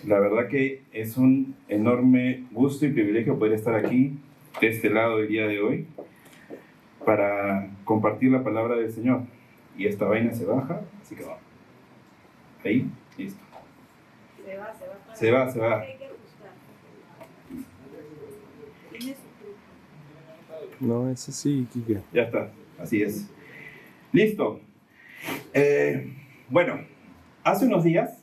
La verdad que es un enorme gusto y privilegio poder estar aquí, de este lado, el día de hoy, para compartir la palabra del Señor. Y esta vaina se baja, así que vamos. Ahí, listo. Se va. No, es así, Kike. Ya está, así es. Listo. Bueno, hace unos días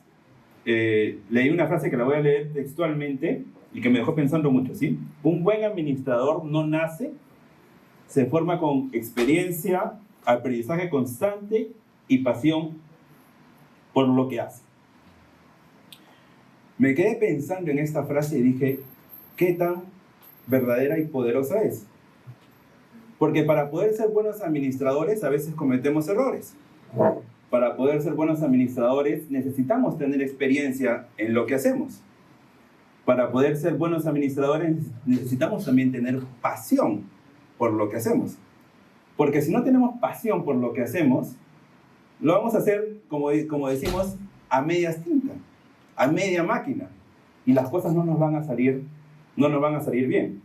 leí una frase que la voy a leer textualmente y que me dejó pensando mucho, ¿sí? Un buen administrador no nace, se forma con experiencia, aprendizaje constante y pasión por lo que hace. Me quedé pensando en esta frase y dije, ¿qué tan verdadera y poderosa es? Porque para poder ser buenos administradores a veces cometemos errores. Para poder ser buenos administradores necesitamos tener experiencia en lo que hacemos. Para poder ser buenos administradores necesitamos también tener pasión por lo que hacemos. Porque si no tenemos pasión por lo que hacemos, lo vamos a hacer, como decimos, a medias tintas, a media máquina. Y las cosas no nos van a salir bien.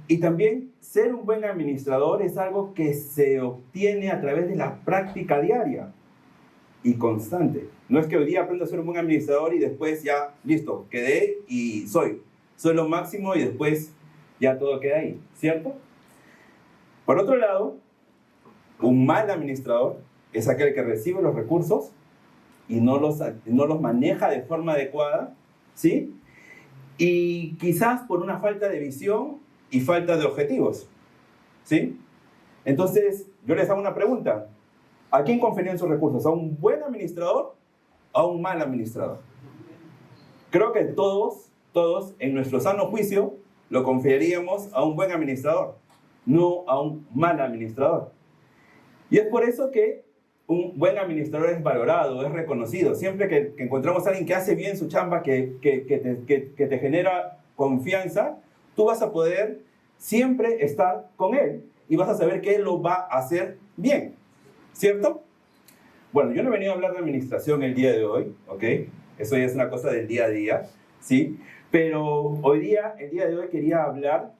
Y también ser un buen administrador es algo que se obtiene a través de la práctica diaria y constante. No es que hoy día aprendo a ser un buen administrador y después ya, listo, quedé y soy lo máximo y después ya todo queda ahí, ¿cierto? Por otro lado, un mal administrador es aquel que recibe los recursos y no los maneja de forma adecuada, ¿sí? Y quizás por una falta de visión y falta de objetivos, ¿sí? Entonces, yo les hago una pregunta. ¿A quién confiarían sus recursos? ¿A un buen administrador o a un mal administrador? Creo que todos, en nuestro sano juicio, lo confiaríamos a un buen administrador, no a un mal administrador. Y es por eso que un buen administrador es valorado, es reconocido. Siempre que encontramos a alguien que hace bien su chamba, que te genera confianza, tú vas a poder siempre estar con él y vas a saber que él lo va a hacer bien, ¿cierto? Bueno, yo no he venido a hablar de administración el día de hoy, ¿ok? Eso ya es una cosa del día a día, ¿sí? Pero el día de hoy quería hablar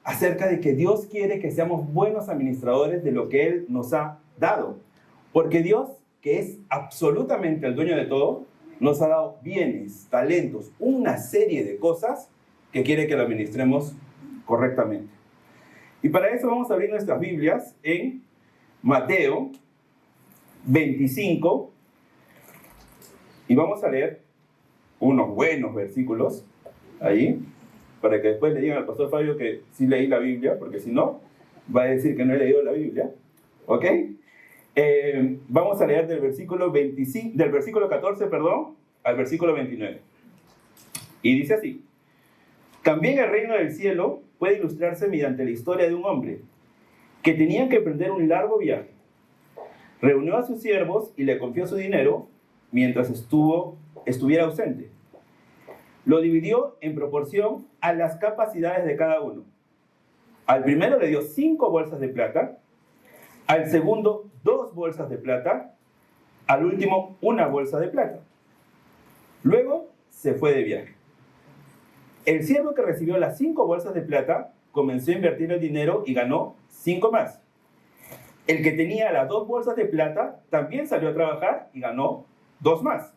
acerca de que Dios quiere que seamos buenos administradores de lo que Él nos ha dado. Porque Dios, que es absolutamente el dueño de todo, nos ha dado bienes, talentos, una serie de cosas que quiere que lo administremos correctamente. Y para eso vamos a abrir nuestras Biblias en Mateo 25 y vamos a leer unos buenos versículos ahí, para que después le digan al pastor Fabio que sí leí la Biblia, porque si no, va a decir que no he leído la Biblia, ¿ok? Vamos a leer del versículo 14, al versículo 29. Y dice así: también el reino del cielo puede ilustrarse mediante la historia de un hombre que tenía que emprender un largo viaje. Reunió a sus siervos y le confió su dinero mientras estuviera ausente. Lo dividió en proporción a las capacidades de cada uno. Al primero le dio 5 bolsas de plata, al segundo 2 bolsas de plata, al último 1 bolsa de plata. Luego se fue de viaje. El siervo que recibió las 5 bolsas de plata comenzó a invertir el dinero y ganó 5 más. El que tenía las 2 bolsas de plata también salió a trabajar y ganó 2 más.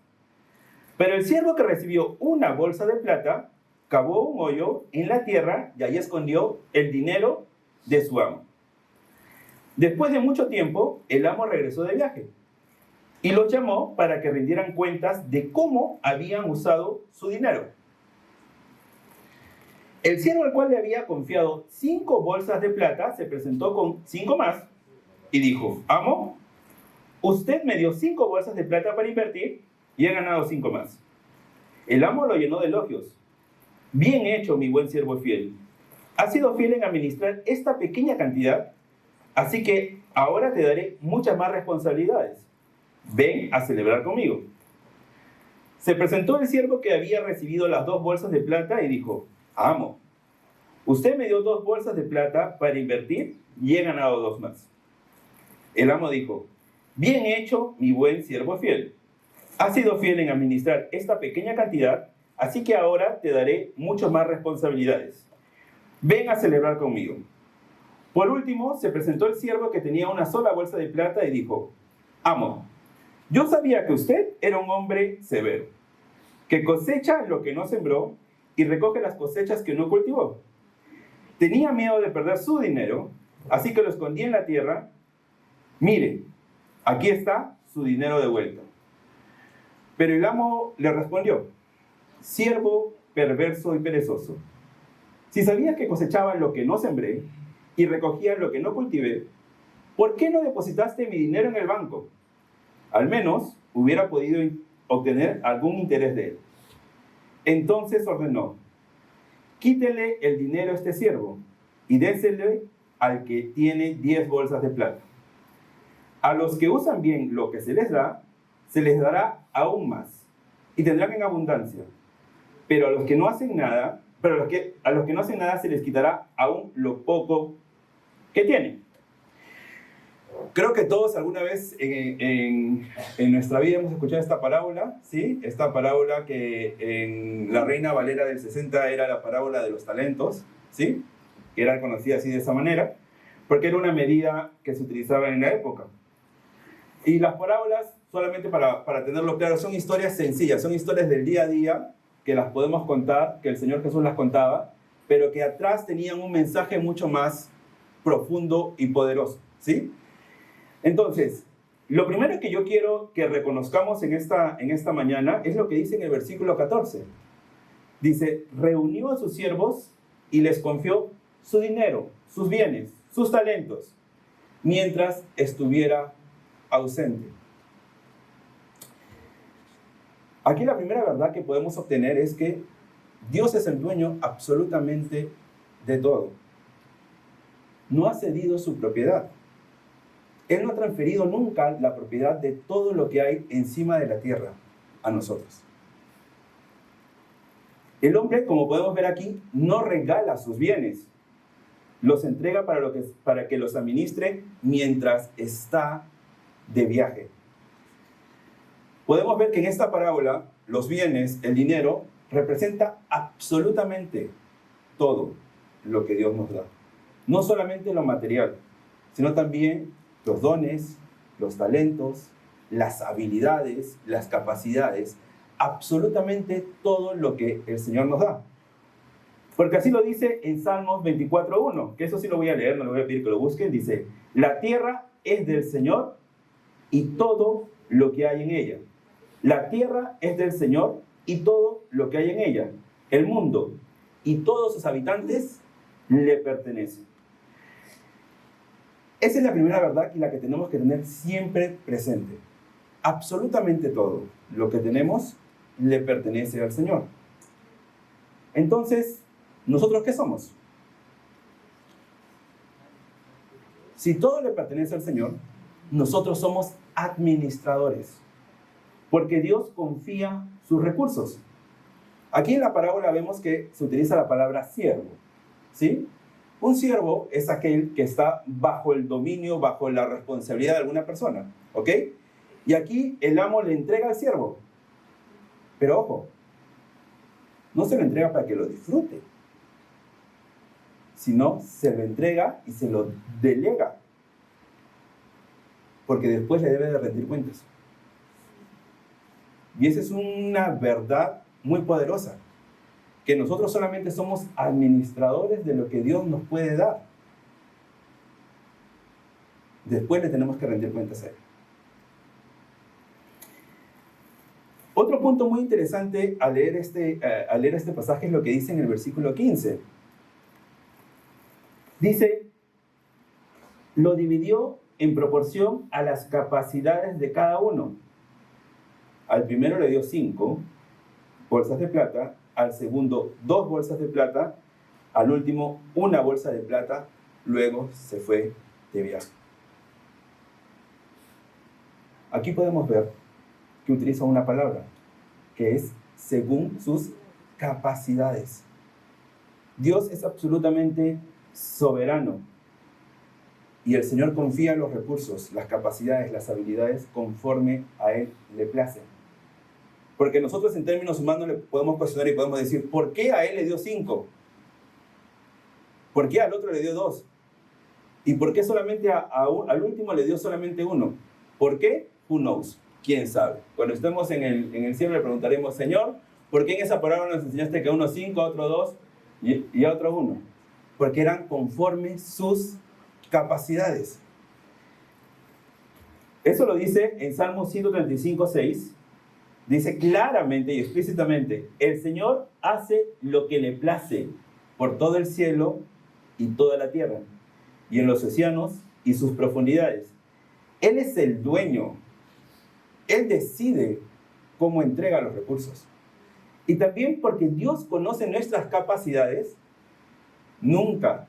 Pero el siervo que recibió 1 bolsa de plata cavó un hoyo en la tierra y allí escondió el dinero de su amo. Después de mucho tiempo, el amo regresó de viaje y los llamó para que rindieran cuentas de cómo habían usado su dinero. El siervo al cual le había confiado 5 bolsas de plata se presentó con 5 más y dijo: amo, usted me dio 5 bolsas de plata para invertir y he ganado 5 más. El amo lo llenó de elogios. Bien hecho, mi buen siervo fiel. Has sido fiel en administrar esta pequeña cantidad, así que ahora te daré muchas más responsabilidades. Ven a celebrar conmigo. Se presentó el siervo que había recibido las 2 bolsas de plata y dijo: amo, usted me dio 2 bolsas de plata para invertir y he ganado 2 más. El amo dijo: bien hecho, mi buen siervo fiel. Has sido fiel en administrar esta pequeña cantidad, así que ahora te daré muchas más responsabilidades. Ven a celebrar conmigo. Por último, se presentó el siervo que tenía una sola bolsa de plata y dijo: Amo, yo sabía que usted era un hombre severo, que cosecha lo que no sembró y recoge las cosechas que no cultivó. Tenía miedo de perder su dinero, así que lo escondí en la tierra. Mire, aquí está su dinero de vuelta. Pero el amo le respondió: Siervo perverso y perezoso, si sabías que cosechaba lo que no sembré y recogía lo que no cultivé, ¿por qué no depositaste mi dinero en el banco? Al menos hubiera podido obtener algún interés de él. Entonces ordenó: quítele el dinero a este siervo y désele al que tiene 10 bolsas de plata. A los que usan bien lo que se les dará aún más y tendrán en abundancia. Pero a los que no hacen nada, se les quitará aún lo poco que tienen. Creo que todos alguna vez en nuestra vida hemos escuchado esta parábola, ¿sí? Esta parábola que en la Reina Valera del 60 era la parábola de los talentos, ¿sí? Que era conocida así de esa manera, porque era una medida que se utilizaba en la época. Y las parábolas, solamente para tenerlo claro, son historias sencillas, son historias del día a día, que las podemos contar, que el Señor Jesús las contaba, pero que atrás tenían un mensaje mucho más profundo y poderoso, ¿sí? Entonces, lo primero que yo quiero que reconozcamos en esta mañana es lo que dice en el versículo 14. Dice: reunió a sus siervos y les confió su dinero, sus bienes, sus talentos, mientras estuviera ausente. Aquí la primera verdad que podemos obtener es que Dios es el dueño absolutamente de todo. No ha cedido su propiedad. Él no ha transferido nunca la propiedad de todo lo que hay encima de la tierra a nosotros. El hombre, como podemos ver aquí, no regala sus bienes. Los entrega para que los administre mientras está de viaje. Podemos ver que en esta parábola, los bienes, el dinero, representa absolutamente todo lo que Dios nos da. No solamente lo material, sino también los dones, los talentos, las habilidades, las capacidades, absolutamente todo lo que el Señor nos da. Porque así lo dice en Salmos 24:1, que eso sí lo voy a leer, no le voy a pedir que lo busquen. Dice: la tierra es del Señor y todo lo que hay en ella. La tierra es del Señor y todo lo que hay en ella. El mundo y todos sus habitantes le pertenecen. Esa es la primera verdad y la que tenemos que tener siempre presente. Absolutamente todo lo que tenemos le pertenece al Señor. Entonces, ¿nosotros qué somos? Si todo le pertenece al Señor, nosotros somos administradores, porque Dios confía sus recursos. Aquí en la parábola vemos que se utiliza la palabra siervo, ¿sí? Un siervo es aquel que está bajo el dominio, bajo la responsabilidad de alguna persona, ¿ok? Y aquí el amo le entrega al siervo. Pero ojo, no se lo entrega para que lo disfrute, sino se lo entrega y se lo delega, porque después le debe de rendir cuentas. Y esa es una verdad muy poderosa, que nosotros solamente somos administradores de lo que Dios nos puede dar. Después le tenemos que rendir cuentas a Él. Otro punto muy interesante al leer este pasaje es lo que dice en el versículo 15. Dice: lo dividió en proporción a las capacidades de cada uno. Al primero le dio 5 bolsas de plata, al segundo 2 bolsas de plata, al último 1 bolsa de plata, luego se fue de viaje. Aquí podemos ver que utiliza una palabra, que es según sus capacidades. Dios es absolutamente soberano y el Señor confía los recursos, las capacidades, las habilidades conforme a Él le place. Porque nosotros en términos humanos le podemos cuestionar y podemos decir, ¿por qué a él le dio 5? ¿Por qué al otro le dio 2? ¿Y por qué solamente al último le dio solamente 1? ¿Por qué? Who knows? ¿Quién sabe? Cuando estemos en el cielo le preguntaremos, Señor, ¿por qué en esa parábola nos enseñaste que a uno 5, a otro 2 y a otro 1? Porque eran conforme sus capacidades. Eso lo dice en Salmo 135, 6. Dice claramente y explícitamente, el Señor hace lo que le place por todo el cielo y toda la tierra, y en los océanos y sus profundidades. Él es el dueño. Él decide cómo entrega los recursos. Y también porque Dios conoce nuestras capacidades, nunca,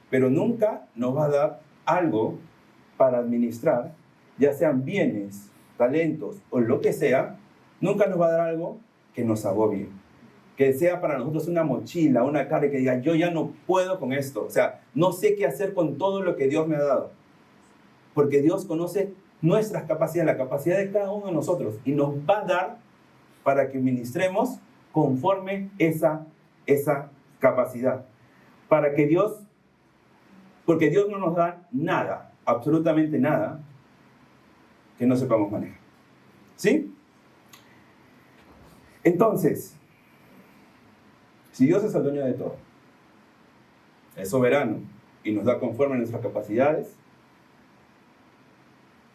pero nunca nos va a dar algo para administrar, ya sean bienes, talentos o lo que sea, nunca nos va a dar algo que nos agobie, que sea para nosotros una mochila, una carga que diga, yo ya no puedo con esto, o sea, no sé qué hacer con todo lo que Dios me ha dado, porque Dios conoce nuestras capacidades, la capacidad de cada uno de nosotros, y nos va a dar para que ministremos conforme esa capacidad, porque Dios no nos da nada, absolutamente nada, que no sepamos manejar. ¿Sí? Entonces, si Dios es el dueño de todo, es soberano y nos da conforme a nuestras capacidades,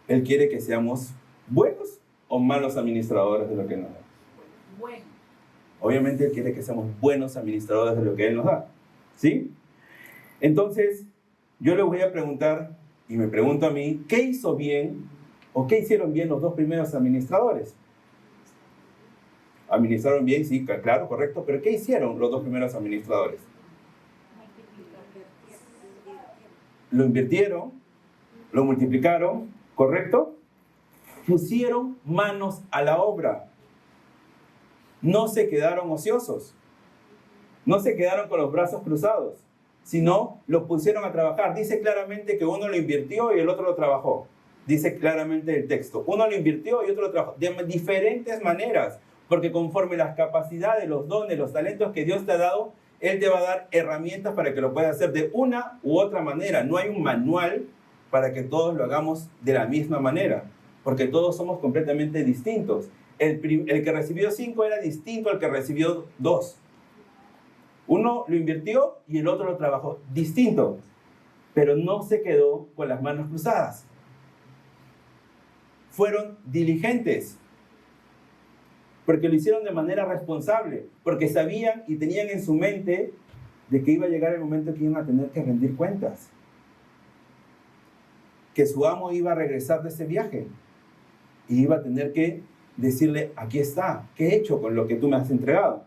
Él quiere que seamos buenos o malos administradores de lo que Él nos da. Bueno. Obviamente Él quiere que seamos buenos administradores de lo que Él nos da. ¿Sí? Entonces, yo le voy a preguntar, y me pregunto a mí, ¿qué hizo bien o qué hicieron bien los dos primeros administradores? Administraron bien, sí, claro, correcto, pero ¿qué hicieron los dos primeros administradores? Lo invirtieron, lo multiplicaron, ¿correcto? Pusieron manos a la obra. No se quedaron ociosos. No se quedaron con los brazos cruzados, sino los pusieron a trabajar. Dice claramente que uno lo invirtió y el otro lo trabajó. Dice claramente el texto. Uno lo invirtió y otro lo trabajó. De diferentes maneras. Porque conforme las capacidades, los dones, los talentos que Dios te ha dado, Él te va a dar herramientas para que lo puedas hacer de una u otra manera. No hay un manual para que todos lo hagamos de la misma manera, porque todos somos completamente distintos. El que recibió 5 era distinto al que recibió 2. Uno lo invirtió y el otro lo trabajó. Distinto, pero no se quedó con las manos cruzadas. Fueron diligentes, porque lo hicieron de manera responsable, porque sabían y tenían en su mente de que iba a llegar el momento que iban a tener que rendir cuentas, que su amo iba a regresar de ese viaje y iba a tener que decirle, aquí está, ¿qué he hecho con lo que tú me has entregado?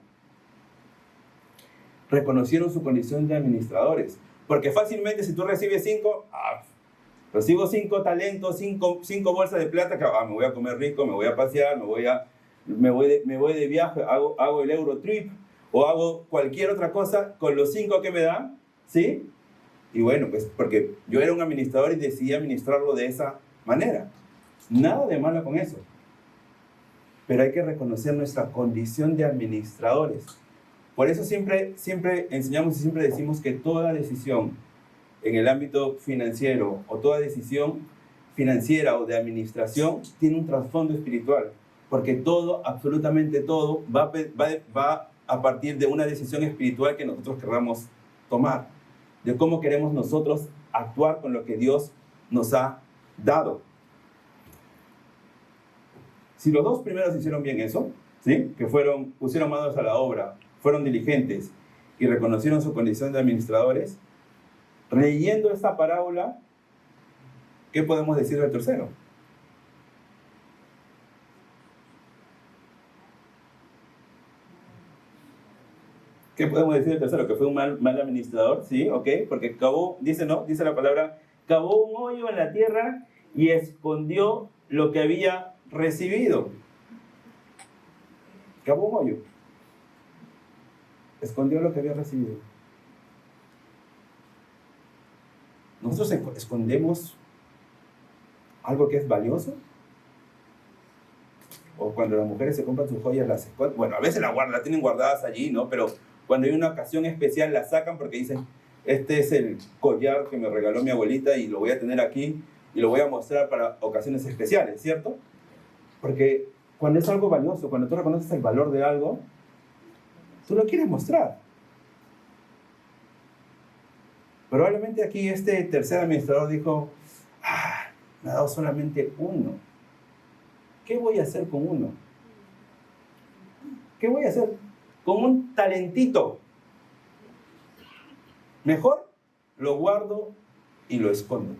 Reconocieron su condición de administradores, porque fácilmente si tú recibes 5, recibo 5 talentos, 5 bolsas de plata, que me voy a comer rico, me voy a pasear, me voy de viaje, hago el Eurotrip o hago cualquier otra cosa con los 5 que me dan, ¿sí? Y bueno, pues porque yo era un administrador y decidí administrarlo de esa manera. Nada de malo con eso. Pero hay que reconocer nuestra condición de administradores. Por eso siempre enseñamos y siempre decimos que toda decisión en el ámbito financiero o toda decisión financiera o de administración tiene un trasfondo espiritual. Porque todo, absolutamente todo, va a partir de una decisión espiritual que nosotros queramos tomar. De cómo queremos nosotros actuar con lo que Dios nos ha dado. Si los dos primeros hicieron bien eso, ¿sí? Que pusieron manos a la obra, fueron diligentes y reconocieron su condición de administradores, leyendo esta parábola, ¿qué podemos decir del tercero? ¿Qué podemos decir del tercero? Que fue un mal administrador, ¿sí? ¿Ok? Porque cavó, dice la palabra, cavó un hoyo en la tierra y escondió lo que había recibido. Cavó un hoyo. Escondió lo que había recibido. ¿Nosotros escondemos algo que es valioso? O cuando las mujeres se compran sus joyas, las esconden. Bueno, a veces las tienen guardadas allí, ¿no? Pero cuando hay una ocasión especial, las sacan porque dicen, este es el collar que me regaló mi abuelita y lo voy a tener aquí y lo voy a mostrar para ocasiones especiales, ¿cierto? Porque cuando es algo valioso, cuando tú reconoces el valor de algo, tú lo quieres mostrar. Probablemente aquí este tercer administrador dijo, me ha dado solamente uno. ¿Qué voy a hacer con uno? ¿Qué voy a hacer con un talentito? Mejor lo guardo y lo escondo.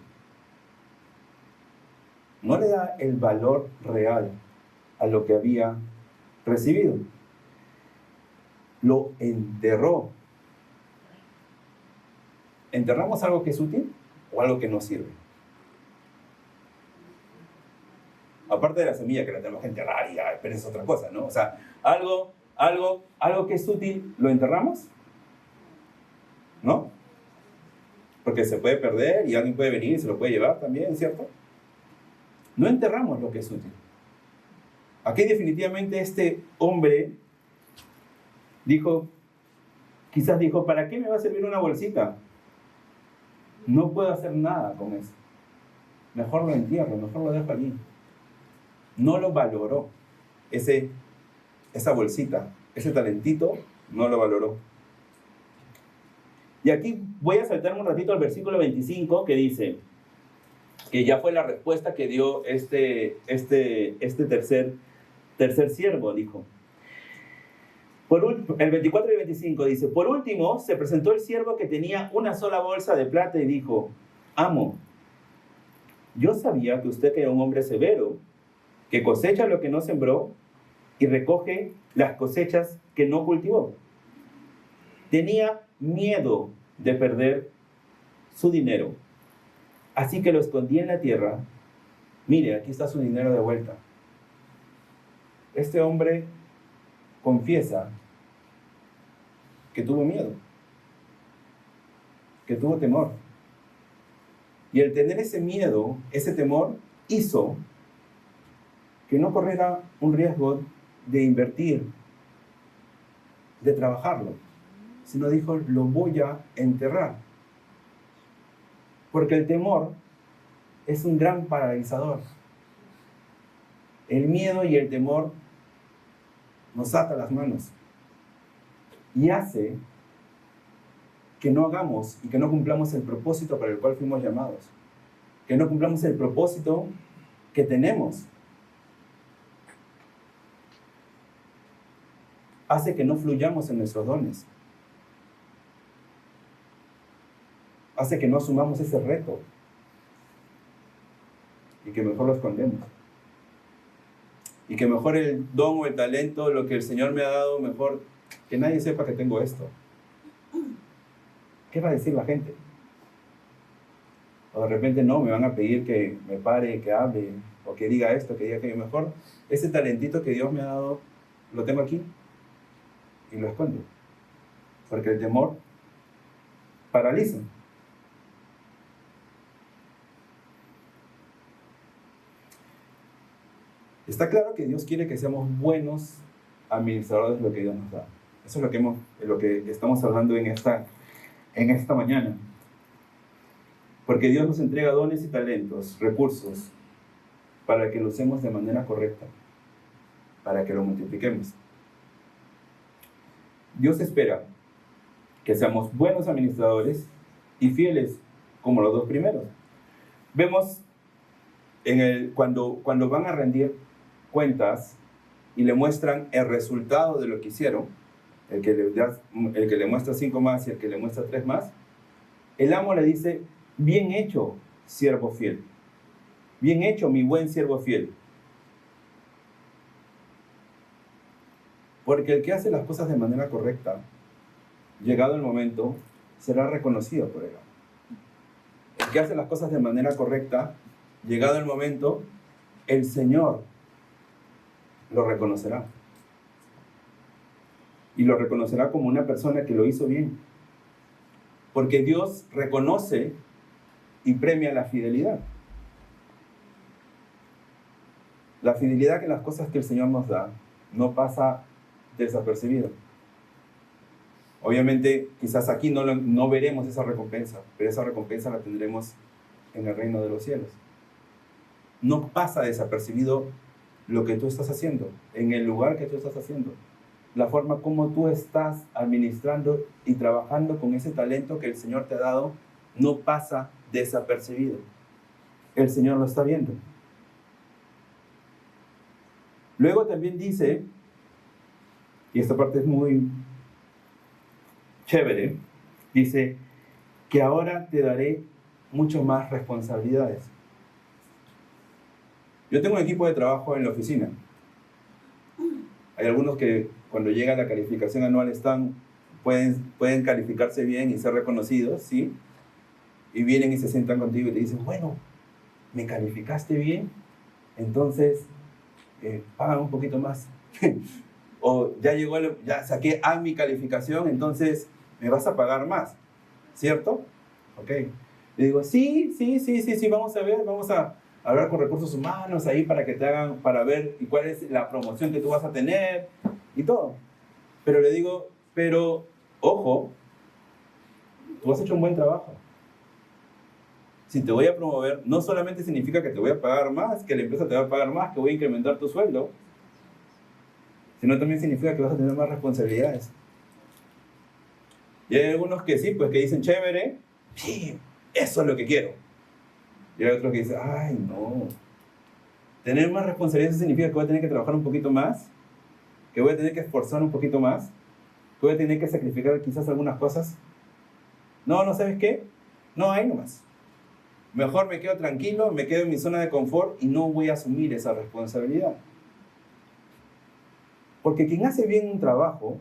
No le da el valor real a lo que había recibido. Lo enterró. ¿Enterramos algo que es útil o algo que no sirve? Aparte de la semilla que la tenemos que enterrar y pero es otra cosa, ¿no? O sea, algo que es útil, ¿lo enterramos? ¿No? Porque se puede perder y alguien puede venir y se lo puede llevar también, ¿cierto? No enterramos lo que es útil. Aquí definitivamente este hombre quizás dijo, ¿para qué me va a servir una bolsita? No puedo hacer nada con eso. Mejor lo entierro, mejor lo dejo allí. No lo valoró. Esa bolsita, ese talentito, no lo valoró. Y aquí voy a saltarme un ratito al versículo 25 que dice, que ya fue la respuesta que dio este tercer siervo, dijo. El 24 y 25 dice, por último se presentó el siervo que tenía una sola bolsa de plata y dijo, amo, yo sabía que usted era un hombre severo, que cosecha lo que no sembró y recoge las cosechas que no cultivó. Tenía miedo de perder su dinero, así que lo escondí en la tierra. Mire, aquí está su dinero de vuelta. Este hombre confiesa que tuvo miedo, que tuvo temor. Y el tener ese miedo, ese temor, hizo que no corriera un riesgo de invertir, de trabajarlo, sino dijo, lo voy a enterrar. Porque el temor es un gran paralizador. El miedo y el temor nos ata las manos y hace que no hagamos y que no cumplamos el propósito para el cual fuimos llamados, que no cumplamos el propósito que tenemos. Hace que no fluyamos en nuestros dones. Hace que no asumamos ese reto y que mejor lo escondemos. Y que mejor el don o el talento, lo que el Señor me ha dado, mejor que nadie sepa que tengo esto. ¿Qué va a decir la gente? O de repente no, me van a pedir que me pare, que hable, o que diga esto, que diga aquello. Mejor ese talentito que Dios me ha dado, lo tengo aquí y lo escondo. Porque el temor paraliza. Está claro que Dios quiere que seamos buenos administradores de lo que Dios nos da. Eso es lo que estamos hablando en esta mañana. Porque Dios nos entrega dones y talentos, recursos, para que lo usemos de manera correcta, para que lo multipliquemos. Dios espera que seamos buenos administradores y fieles como los dos primeros. Vemos cuando van a rendir cuentas y le muestran el resultado de lo que hicieron, el que le muestra 5 más y el que le muestra 3 más, el amo le dice, bien hecho, siervo fiel. Bien hecho, mi buen siervo fiel. Porque el que hace las cosas de manera correcta, llegado el momento, será reconocido por él. El que hace las cosas de manera correcta, llegado el momento, el Señor lo reconocerá. Y lo reconocerá como una persona que lo hizo bien. Porque Dios reconoce y premia la fidelidad. La fidelidad en las cosas que el Señor nos da no pasa desapercibido. Obviamente, quizás aquí no veremos esa recompensa, pero esa recompensa la tendremos en el reino de los cielos. No pasa desapercibido lo que tú estás haciendo, en el lugar que tú estás haciendo, la forma como tú estás administrando y trabajando con ese talento que el Señor te ha dado, no pasa desapercibido. El Señor lo está viendo. Luego también dice, y esta parte es muy chévere, dice que ahora te daré mucho más responsabilidades. Yo tengo un equipo de trabajo en la oficina. Hay algunos que cuando llega la calificación anual pueden calificarse bien y ser reconocidos, ¿sí? Y vienen y se sientan contigo y te dicen, bueno, ¿me calificaste bien? Entonces, pagan un poquito más. O ya saqué a mi calificación, entonces me vas a pagar más, ¿cierto? Ok. Le digo, sí, vamos a hablar con recursos humanos ahí para que te hagan, para ver y cuál es la promoción que tú vas a tener y todo. Pero le digo, ojo, tú has hecho un buen trabajo. Si te voy a promover, no solamente significa que te voy a pagar más, que la empresa te va a pagar más, que voy a incrementar tu sueldo, sino también significa que vas a tener más responsabilidades. Y hay algunos que sí, pues que dicen, chévere, sí, eso es lo que quiero. Y hay otros que dicen, ay, no. Tener más responsabilidades significa que voy a tener que trabajar un poquito más, que voy a tener que esforzar un poquito más, que voy a tener que sacrificar quizás algunas cosas. No, ¿sabes qué? No, ahí nomás. Mejor me quedo tranquilo, me quedo en mi zona de confort y no voy a asumir esa responsabilidad. Porque quien hace bien un trabajo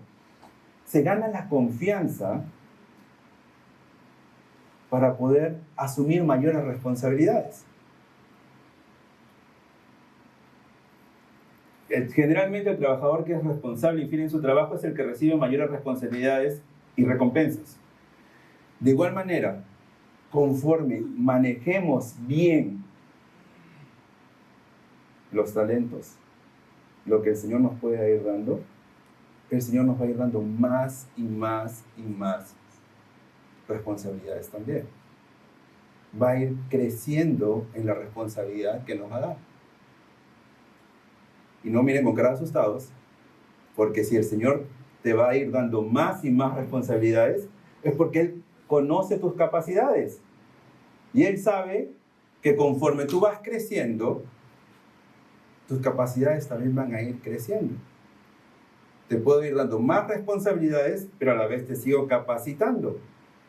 se gana la confianza para poder asumir mayores responsabilidades. Generalmente el trabajador que es responsable y fiel en su trabajo es el que recibe mayores responsabilidades y recompensas. De igual manera, conforme manejemos bien los talentos, lo que el Señor nos puede ir dando, el Señor nos va a ir dando más y más y más responsabilidades también. Va a ir creciendo en la responsabilidad que nos va a dar. Y no miren con cara asustados, porque si el Señor te va a ir dando más y más responsabilidades, es porque Él conoce tus capacidades. Y Él sabe que conforme tú vas creciendo, tus capacidades también van a ir creciendo. Te puedo ir dando más responsabilidades, pero a la vez te sigo capacitando.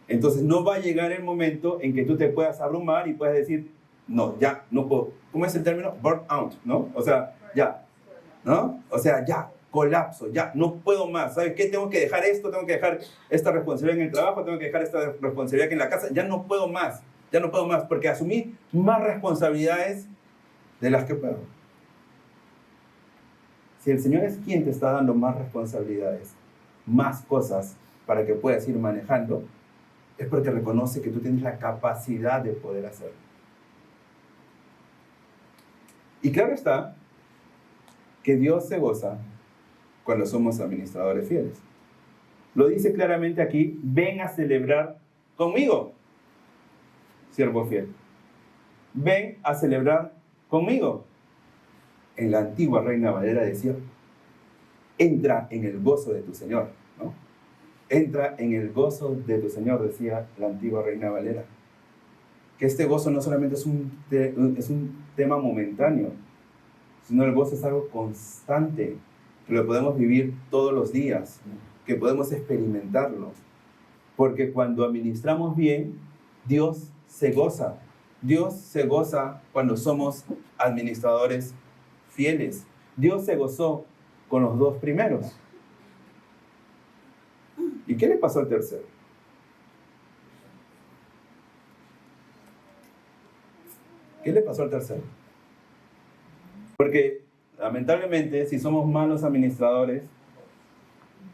Entonces no va a llegar el momento en que tú te puedas abrumar y puedas decir, no, ya, no puedo. ¿Cómo es el término? Burnout, ¿no? O sea, ya, ¿no? O sea, ya, colapso, ya, no puedo más. ¿Sabes qué? Tengo que dejar esto, tengo que dejar esta responsabilidad en el trabajo, tengo que dejar esta responsabilidad en la casa. Ya no puedo más, porque asumí más responsabilidades de las que puedo. Si el Señor es quien te está dando más responsabilidades, más cosas para que puedas ir manejando, es porque reconoce que tú tienes la capacidad de poder hacerlo. Y claro está que Dios se goza cuando somos administradores fieles. Lo dice claramente aquí, ven a celebrar conmigo, siervo fiel. Ven a celebrar conmigo. En la antigua Reina Valera decía, entra en el gozo de tu Señor, ¿no? Entra en el gozo de tu Señor, decía la antigua Reina Valera. Que este gozo no solamente es un tema momentáneo, sino el gozo es algo constante, que lo podemos vivir todos los días, que podemos experimentarlo. Porque cuando administramos bien, Dios se goza. Dios se goza cuando somos administradores fieles. Dios se gozó con los dos primeros. ¿Y qué le pasó al tercero? ¿Qué le pasó al tercero? Porque, lamentablemente, si somos malos administradores,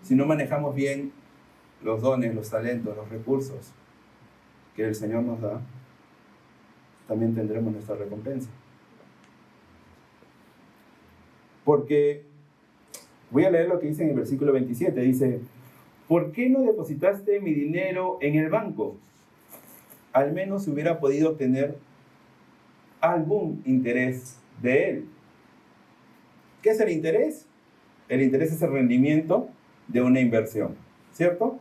si no manejamos bien los dones, los talentos, los recursos que el Señor nos da, también tendremos nuestra recompensa. Porque voy a leer lo que dice en el versículo 27. Dice, ¿por qué no depositaste mi dinero en el banco? Al menos hubiera podido obtener algún interés de él. ¿Qué es el interés? El interés es el rendimiento de una inversión, ¿cierto?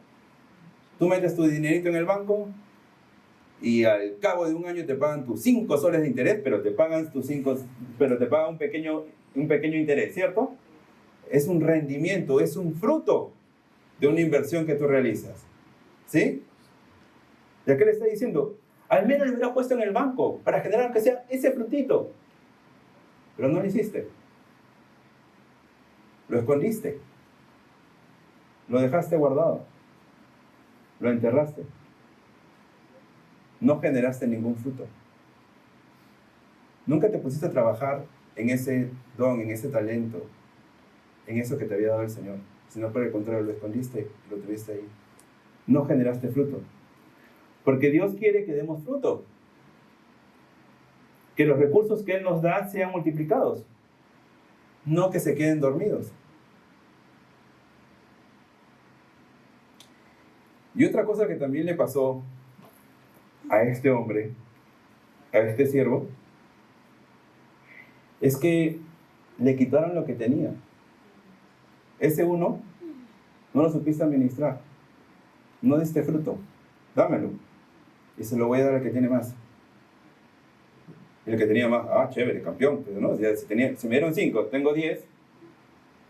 Tú metes tu dinerito en el banco y al cabo de un año te pagan tus 5 soles de interés, pero te pagan un pequeño interés, ¿cierto? Es un rendimiento, es un fruto de una inversión que tú realizas, ¿sí? ¿Ya qué le está diciendo? Al menos lo hubiera puesto en el banco para generar aunque sea ese frutito, pero no lo hiciste. Lo escondiste, lo dejaste guardado, lo enterraste, no generaste ningún fruto. Nunca te pusiste a trabajar en ese don, en ese talento, en eso que te había dado el Señor, sino por el contrario, lo escondiste y lo tuviste ahí. No generaste fruto, porque Dios quiere que demos fruto, que los recursos que Él nos da sean multiplicados, no que se queden dormidos. Y otra cosa que también le pasó a este hombre, a este siervo, es que le quitaron lo que tenía. Ese uno no lo supiste administrar, no diste fruto, dámelo y se lo voy a dar al que tiene más. Y el que tenía más, chévere, campeón, pero no, si me dieron 5, tengo 10,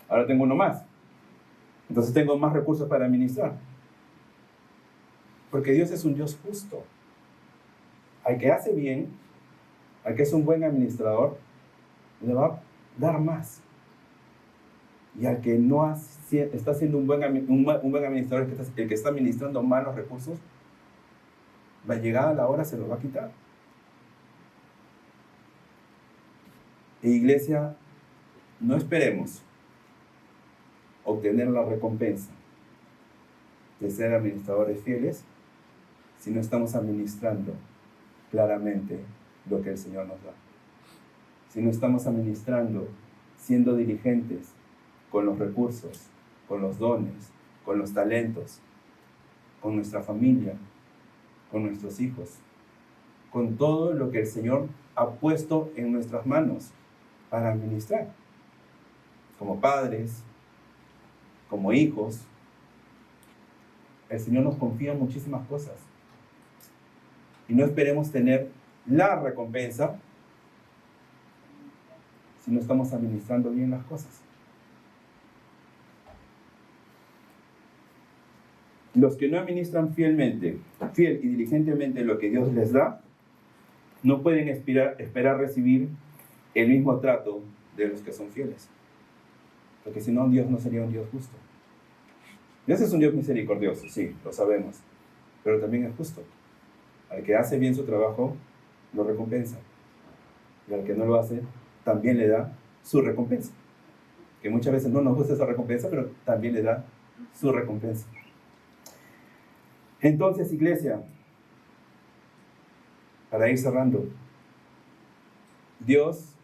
ahora tengo uno más, entonces tengo más recursos para administrar. Porque Dios es un Dios justo. Al que hace bien, al que es un buen administrador, le va a dar más. Y al que no está siendo un buen administrador, el que está administrando mal los recursos, va a llegar a la hora, se lo va a quitar. E iglesia, no esperemos obtener la recompensa de ser administradores fieles si no estamos administrando claramente lo que el Señor nos da. Si no estamos administrando, siendo diligentes con los recursos, con los dones, con los talentos, con nuestra familia, con nuestros hijos, con todo lo que el Señor ha puesto en nuestras manos para administrar, como padres, como hijos. El Señor nos confía muchísimas cosas. Y no esperemos tener la recompensa si no estamos administrando bien las cosas. Los que no administran fiel y diligentemente lo que Dios les da, no pueden esperar recibir el mismo trato de los que son fieles. Porque si no, Dios no sería un Dios justo. Dios es un Dios misericordioso, sí, lo sabemos, pero también es justo. Al que hace bien su trabajo, lo recompensa. Y al que no lo hace, también le da su recompensa. Que muchas veces no nos gusta esa recompensa, pero también le da su recompensa. Entonces, iglesia, para ir cerrando, Dios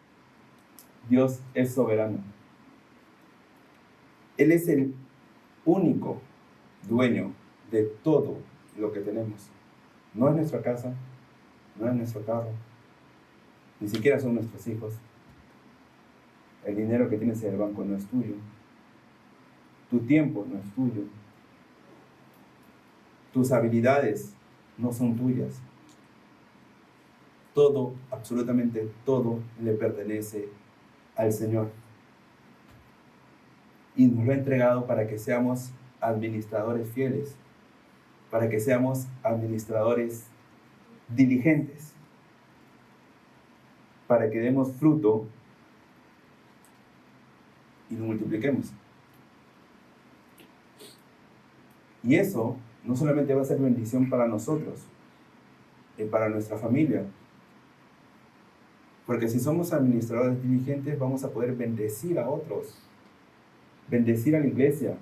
es soberano. Él es el único dueño de todo lo que tenemos. No es nuestra casa, no es nuestro carro, ni siquiera son nuestros hijos. El dinero que tienes en el banco no es tuyo. Tu tiempo no es tuyo. Tus habilidades no son tuyas. Todo, absolutamente todo, le pertenece al Señor. Y nos lo ha entregado para que seamos administradores fieles, para que seamos administradores diligentes, para que demos fruto y lo multipliquemos. Y eso no solamente va a ser bendición para nosotros, para nuestra familia, porque si somos administradores diligentes vamos a poder bendecir a otros, bendecir a la iglesia,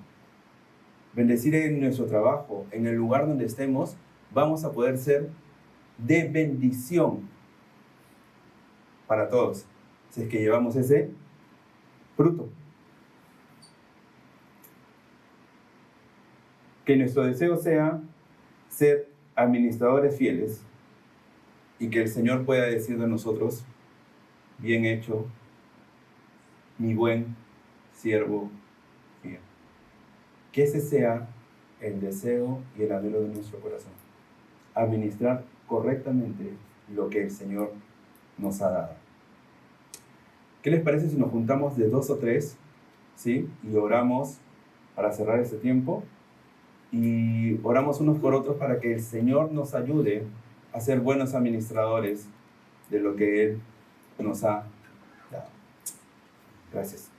bendecir en nuestro trabajo, en el lugar donde estemos, vamos a poder ser de bendición para todos, si es que llevamos ese fruto. Que nuestro deseo sea ser administradores fieles y que el Señor pueda decir de nosotros, bien hecho, mi buen siervo fiel. Que ese sea el deseo y el anhelo de nuestro corazón. Administrar correctamente lo que el Señor nos ha dado. ¿Qué les parece si nos juntamos de 2 o 3, ¿sí? Y oramos para cerrar este tiempo? Y oramos unos por otros para que el Señor nos ayude a ser buenos administradores de lo que Él nos ha dado. Gracias.